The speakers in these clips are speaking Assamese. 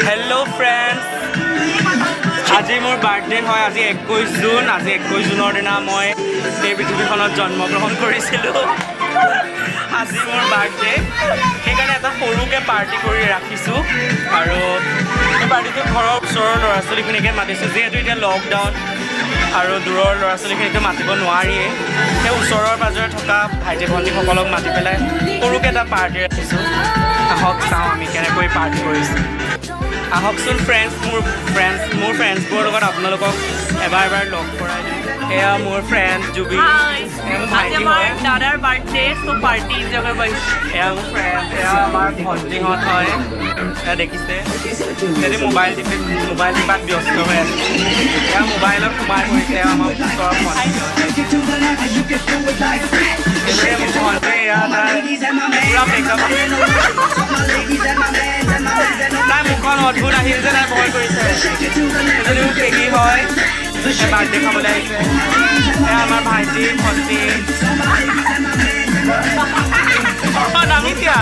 हेलो फ्रेंड्स आज मोर बार्थडे है आज 21 जून आज 21 जूनर दिन मैं पृथ्वीखन जन्मग्रहण करिছিলোঁ आज मोर बार्थडे সেইকাৰণে এটা সৰুকে পাৰ্টি কৰি ৰাখিছোঁ আৰু এই পাৰ্টিটো ঘৰৰ ওচৰৰ ল'ৰা ছোৱালীখিনিকে মাতিছোঁ যিহেতু এতিয়া লকডাউন আৰু দূৰৰ ল'ৰা ছোৱালীখিনিতো মাতিব নোৱাৰিয়ে সেই ওচৰৰ পাজৰে থকা ভাইটি ভণ্টিসকলক মাতি পেলাই সৰুকে এটা পাৰ্টি ৰাখিছোঁ আহক চাওঁ আমি কেনেকৈ পাৰ্টি কৰিছোঁ আহকচোন মোৰ ফ্ৰেণ্ডছবোৰৰ লগত আপোনালোকক এবাৰ লগ কৰাই দিওঁ এয়া মোৰ ফ্ৰেণ্ড জুবি দাদাৰ বাৰ্থডে চ' পাৰ্টি এনজয় কৰিব আহিছোঁ এয়া মোৰ ফ্ৰেণ্ড এয়া আমাৰ ভণ্টিহঁত হয় এয়া দেখিছে যদি মোবাইল টিপাত ব্যস্ত হৈ আছে এয়া মোবাইলত সোমাই পৰিছে এয়া আমাৰ ওচৰৰ ভণ্টি মোৰ ভণ্টি এয়া তাৰ পূৰা মেকআপ তাই মুখখন অদ্ভুত আহিল যে তাই ভয় কৰিছে এজনী মোৰ পেহী হয় বাৰ্থডে খাবলৈ আহিছে এয়া আমাৰ ভাইটি ভণ্টি নামিতিয়া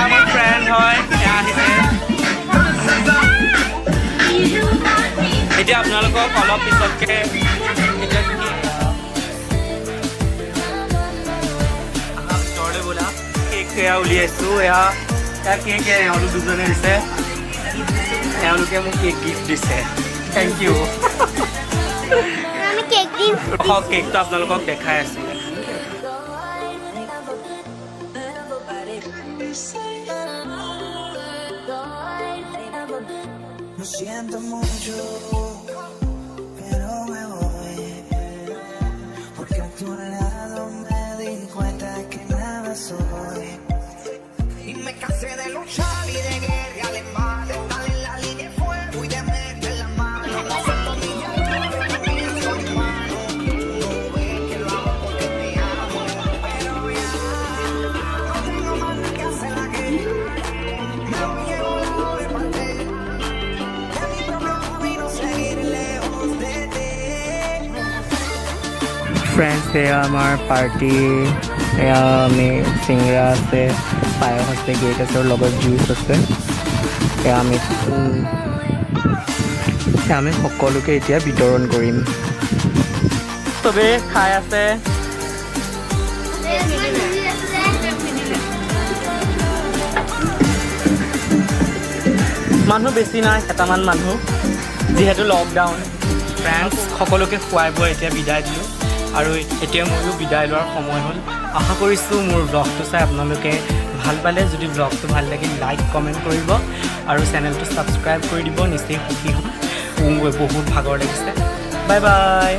আমাৰ ফ্ৰেণ্ড হয় এয়া আহিছে এতিয়া আপোনালোকক অলপ পিছতকৈ এয়া উলিয়াইছোঁ এয়া কেক এওঁলোক দুজনে দিছে এওঁলোকে মোক কেক গিফ্ট দিছে থেংক ইউ কেকটো আপোনালোকক দেখাই আছোঁ Me cansé de luchar y de guerra de mal, estar en la línea de fuego y de meter la mano. No acepto ni llanto, comienzo mi mano. No ve que lo hago porque me amo, pero ya no tengo más nada que hacer la guerra. No llegó la hora de partir, de mi propio camino seguir lejos de ti. Friends এয়া আমাৰ পাৰ্টি এয়া আমি চিংৰা আছে পায়স আছে গেট আছে আৰু লগত জুচ আছে এয়া আমি সকলোকে এতিয়া বিতৰণ কৰিম চবেই খাই আছে মানুহ বেছি নাই এটামান মানুহ যিহেতু লকডাউন ফ্ৰেণ্ডছ সকলোকে খুৱাই বোৱাই এতিয়া বিদায় দিলোঁ আৰু এতিয়া ময়ো বিদায় লোৱাৰ সময় হ'ল আশা কৰিছোঁ মোৰ ব্লগটো চাই আপোনালোকে ভাল পালে যদি ব্লগটো ভাল লাগিল লাইক কমেণ্ট কৰিব আৰু চেনেলটো ছাবস্ক্ৰাইব কৰি দিব নিশ্চয় সুখী হ'ম বহুত ভাগৰ লাগিছে বাই বাই